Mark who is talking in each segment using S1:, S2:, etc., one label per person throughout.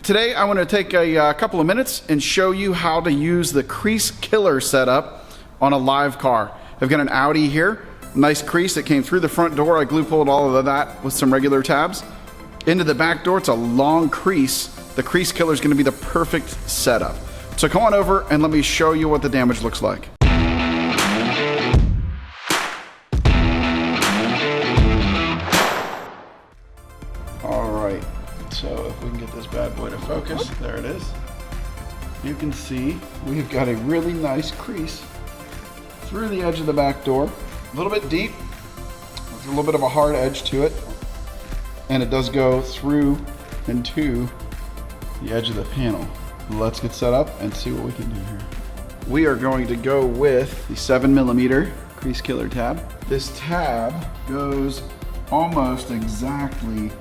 S1: Today I want to take a couple of minutes and show you how to use the Crease Killer setup on a live car. I've got an Audi here, nice crease that came through the front door. I glue pulled all of that with some regular tabs. Into the back door, it's a long crease. The Crease Killer is going to be the perfect setup. So come on over and let me show you what the damage looks like. All right, so if we can get this bad boy to focus, there it is. You can see we've got a really nice crease through the edge of the back door. A little bit deep, there's a little bit of a hard edge to it, and it does go through and to the edge of the panel. Let's get set up and see what we can do here. We are going to go with the 7mm Crease Killer tab. This tab goes almost exactly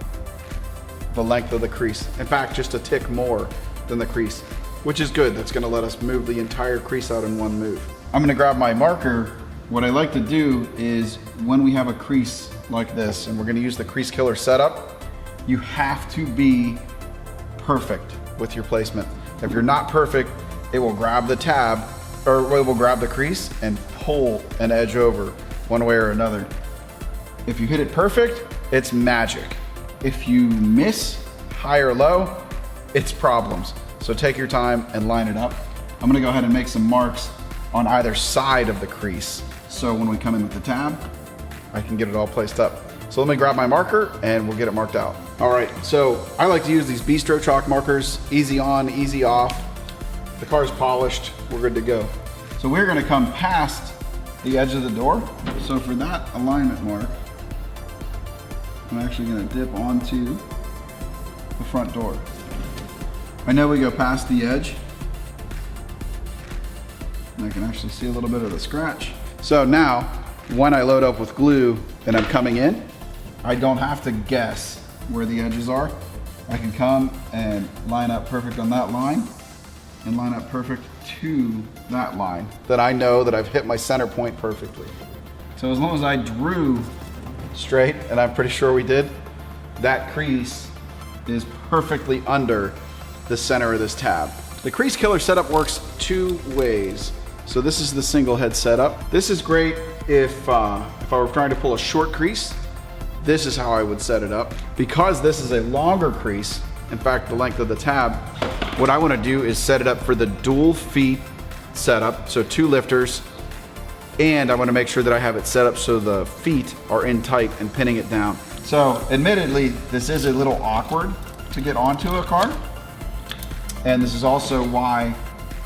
S1: the length of the crease. In fact, just a tick more than the crease, which is good. That's gonna let us move the entire crease out in one move. I'm gonna grab my marker. What I like to do is when we have a crease like this and we're gonna use the Crease Killer setup, you have to be perfect with your placement. If you're not perfect, it will grab the tab, or it will grab the crease and pull an edge over one way or another. If you hit it perfect, it's magic. If you miss high or low, it's problems. So take your time and line it up. I'm gonna go ahead and make some marks on either side of the crease. So when we come in with the tab, I can get it all placed up. So let me grab my marker and we'll get it marked out. All right, so I like to use these Bistro chalk markers, easy on, easy off. The car's polished, we're good to go. So we're gonna come past the edge of the door. So for that alignment mark, I'm actually gonna dip onto the front door. I know we go past the edge, and I can actually see a little bit of the scratch. So now, when I load up with glue and I'm coming in, I don't have to guess where the edges are. I can come and line up perfect on that line and line up perfect to that line. Then I know that I've hit my center point perfectly. So as long as I drew straight, and I'm pretty sure we did, that crease is perfectly under the center of this tab. The Crease Killer setup works two ways. So this is the single head setup. This is great if I were trying to pull a short crease. This is how I would set it up. Because this is a longer crease, in fact, the length of the tab, what I want to do is set it up for the dual feet setup. So 2 lifters, and I want to make sure that I have it set up so the feet are in tight and pinning it down. So admittedly, this is a little awkward to get onto a car. And this is also why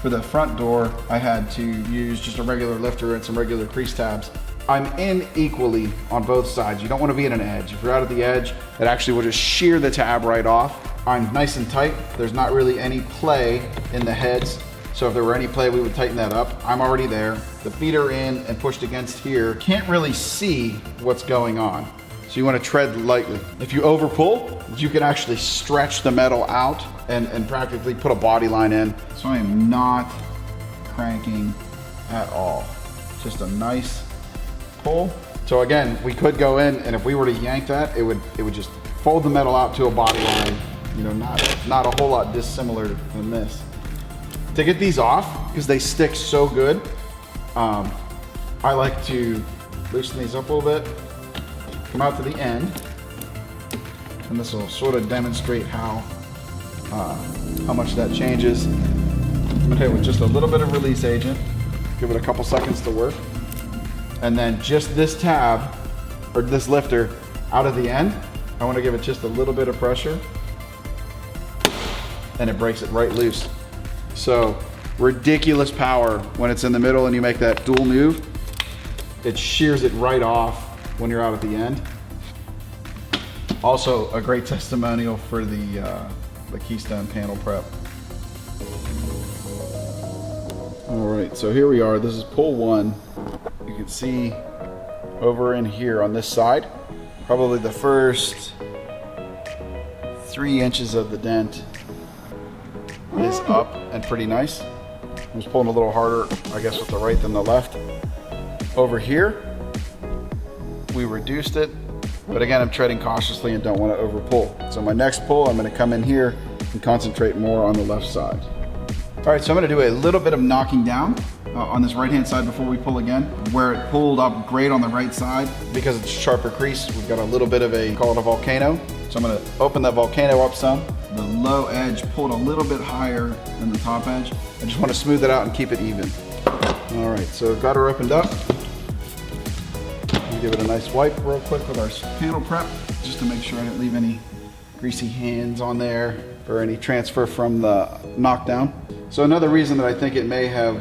S1: for the front door, I had to use just a regular lifter and some regular crease tabs. I'm in equally on both sides. You don't want to be at an edge. If you're out at the edge, it actually will just shear the tab right off. I'm nice and tight. There's not really any play in the heads. So if there were any play, we would tighten that up. I'm already there. The feet are in and pushed against here. Can't really see what's going on. So you want to tread lightly. If you overpull, you can actually stretch the metal out and practically put a body line in. So I am not cranking at all. Just a nice pull. So again, we could go in, and if we were to yank that, it would just fold the metal out to a body line. You know, not a whole lot dissimilar than this. To get these off, because they stick so good, I like to loosen these up a little bit, come out to the end, and this will sort of demonstrate how much that changes. I'm gonna hit with just a little bit of release agent, give it a couple seconds to work, and then just this tab, or this lifter, out of the end, I wanna give it just a little bit of pressure, and it breaks it right loose. So ridiculous power when it's in the middle and you make that dual move. It shears it right off when you're out at the end. Also a great testimonial for the Keystone panel prep. All right, so here we are. This is pull 1. You can see over in here on this side, probably the first 3 inches of the dent is up and pretty nice. I was pulling a little harder, I guess, with the right than the left. Over here, we reduced it, but again, I'm treading cautiously and don't want to over pull. So my next pull, I'm going to come in here and concentrate more on the left side. All right, so I'm gonna do a little bit of knocking down on this right-hand side before we pull again. Where it pulled up great on the right side, because it's sharper crease, we've got a little bit of a, call it a volcano. So I'm gonna open that volcano up some. The low edge pulled a little bit higher than the top edge. I just wanna smooth it out and keep it even. All right, so I've got her opened up. Give it a nice wipe real quick with our panel prep, just to make sure I didn't leave any greasy hands on there or any transfer from the knockdown. So another reason that I think it may have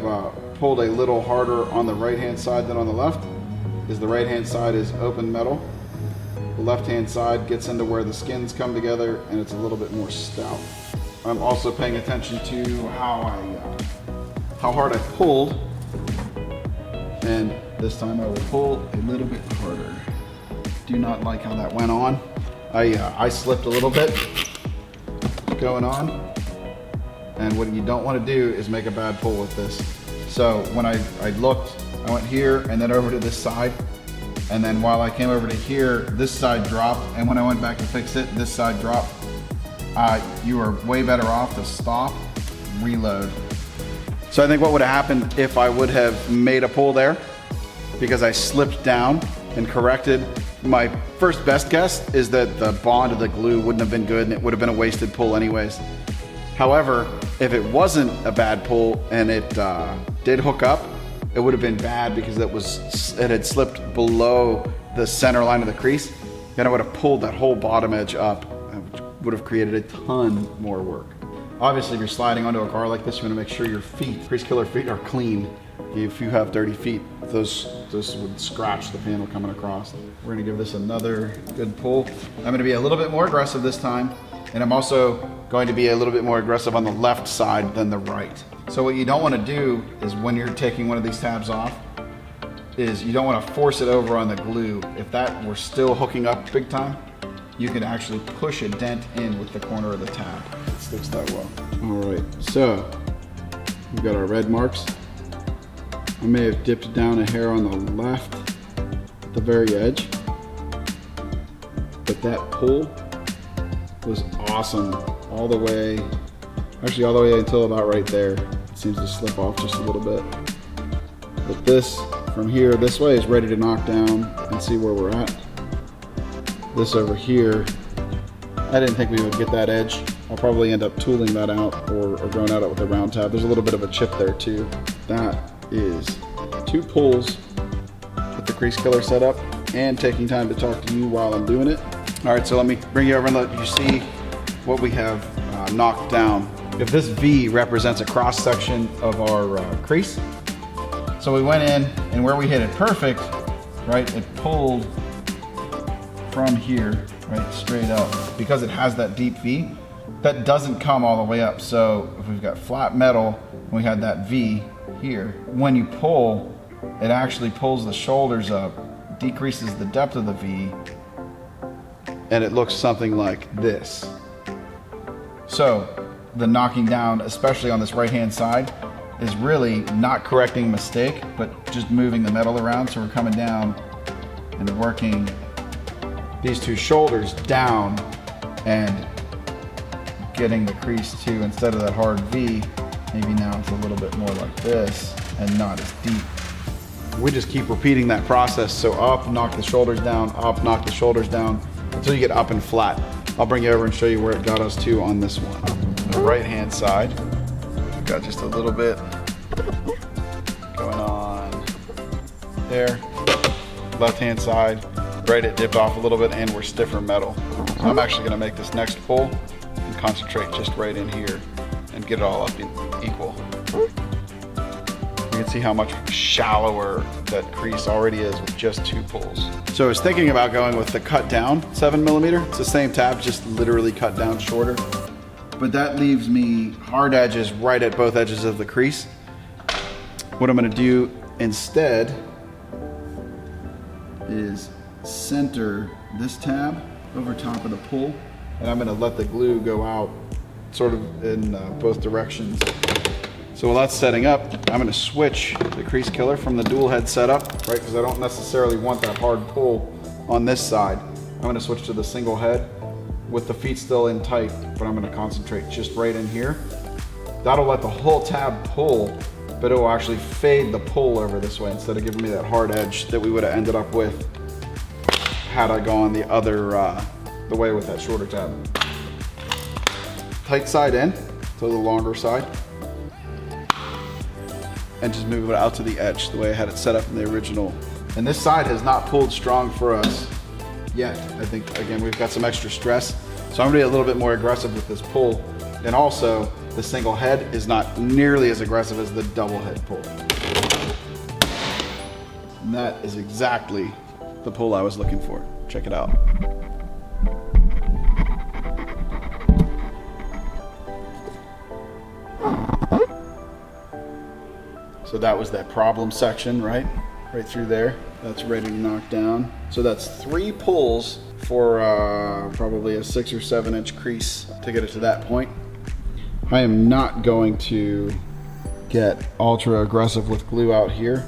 S1: pulled a little harder on the right-hand side than on the left is the right-hand side is open metal. The left-hand side gets into where the skins come together and it's a little bit more stout. I'm also paying attention to how hard I pulled, and this time I will pull a little bit harder. Do not like how that went on. I slipped a little bit going on, and what you don't want to do is make a bad pull with this. So when I looked, I went here and then over to this side, and then while I came over to here, this side dropped, and when I went back to fix it, this side dropped. You are way better off to stop, reload. So I think what would have happened if I would have made a pull there, because I slipped down and corrected, my first best guess is that the bond of the glue wouldn't have been good and it would have been a wasted pull anyways. However, if it wasn't a bad pull and it did hook up, it would have been bad because it had slipped below the center line of the crease. Then I would have pulled that whole bottom edge up, which would have created a ton more work. Obviously, if you're sliding onto a car like this, you want to make sure your feet, Crease Killer feet, are clean. If you have dirty feet, those would scratch the panel coming across. We're gonna give this another good pull. I'm gonna be a little bit more aggressive this time, and I'm also going to be a little bit more aggressive on the left side than the right. So what you don't wanna do is when you're taking one of these tabs off, is you don't wanna force it over on the glue. If that were still hooking up big time, you can actually push a dent in with the corner of the tab. It sticks that well. All right, so we've got our red marks. I may have dipped down a hair on the left at the very edge, but that pull was awesome all the way, actually all the way until about right there. It seems to slip off just a little bit. But this, from here this way, is ready to knock down and see where we're at. This over here, I didn't think we would get that edge. I'll probably end up tooling that out or going at it with a round tab. There's a little bit of a chip there too. That is 2 pulls with the Crease Killer setup and taking time to talk to you while I'm doing it. All right, so let me bring you over and let you see what we have knocked down. If this V represents a cross section of our crease, so we went in and where we hit it perfect, right, it pulled from here, right, straight up. Because it has that deep V, that doesn't come all the way up. So if we've got flat metal, and we had that V here, when you pull, it actually pulls the shoulders up, decreases the depth of the V, and it looks something like this. So the knocking down, especially on this right-hand side, is really not correcting a mistake, but just moving the metal around. So we're coming down and working these 2 shoulders down and getting the crease to, instead of that hard V, maybe now it's a little bit more like this and not as deep. We just keep repeating that process. So up, knock the shoulders down, up, knock the shoulders down, until you get up and flat. I'll bring you over and show you where it got us to on this one. The right-hand side, we've got just a little bit going on there. Left-hand side, right, it dipped off a little bit and we're stiffer metal. So I'm actually gonna make this next pull and concentrate just right in here and get it all up in equal. You can see how much shallower that crease already is with just 2 pulls. So I was thinking about going with the cut down 7mm. It's the same tab, just literally cut down shorter. But that leaves me hard edges right at both edges of the crease. What I'm gonna do instead is center this tab over top of the pull, and I'm gonna let the glue go out sort of in both directions. So while that's setting up, I'm gonna switch the Crease Killer from the dual head setup, right? Because I don't necessarily want that hard pull on this side. I'm gonna switch to the single head with the feet still in tight, but I'm gonna concentrate just right in here. That'll let the whole tab pull, but it will actually fade the pull over this way instead of giving me that hard edge that we would have ended up with had I gone the other, the way with that shorter tab. Tight side in to the longer side. And just move it out to the edge the way I had it set up in the original. And this side has not pulled strong for us yet. I think, again, we've got some extra stress. So I'm gonna be a little bit more aggressive with this pull. And also, the single head is not nearly as aggressive as the double head pull. And that is exactly the pull I was looking for. Check it out. So that was that problem section, right? Right through there. That's ready to knock down. So that's 3 pulls for probably a 6 or 7 inch crease to get it to that point. I am not going to get ultra aggressive with glue out here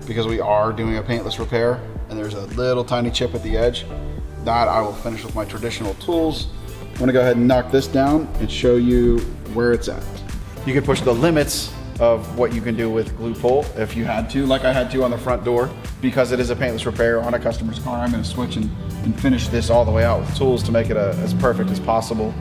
S1: because we are doing a paintless repair and there's a little tiny chip at the edge. That I will finish with my traditional tools. I'm gonna go ahead and knock this down and show you where it's at. You can push the limits of what you can do with glue pull if you had to, like I had to on the front door. Because it is a paintless repair on a customer's car, I'm gonna switch and finish this all the way out with tools to make it as perfect as possible.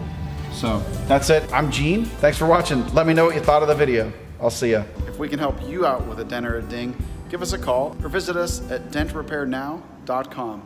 S1: So that's it. I'm Gene. Thanks for watching. Let me know what you thought of the video. I'll see ya. If we can help you out with a dent or a ding, give us a call or visit us at dentrepairnow.com.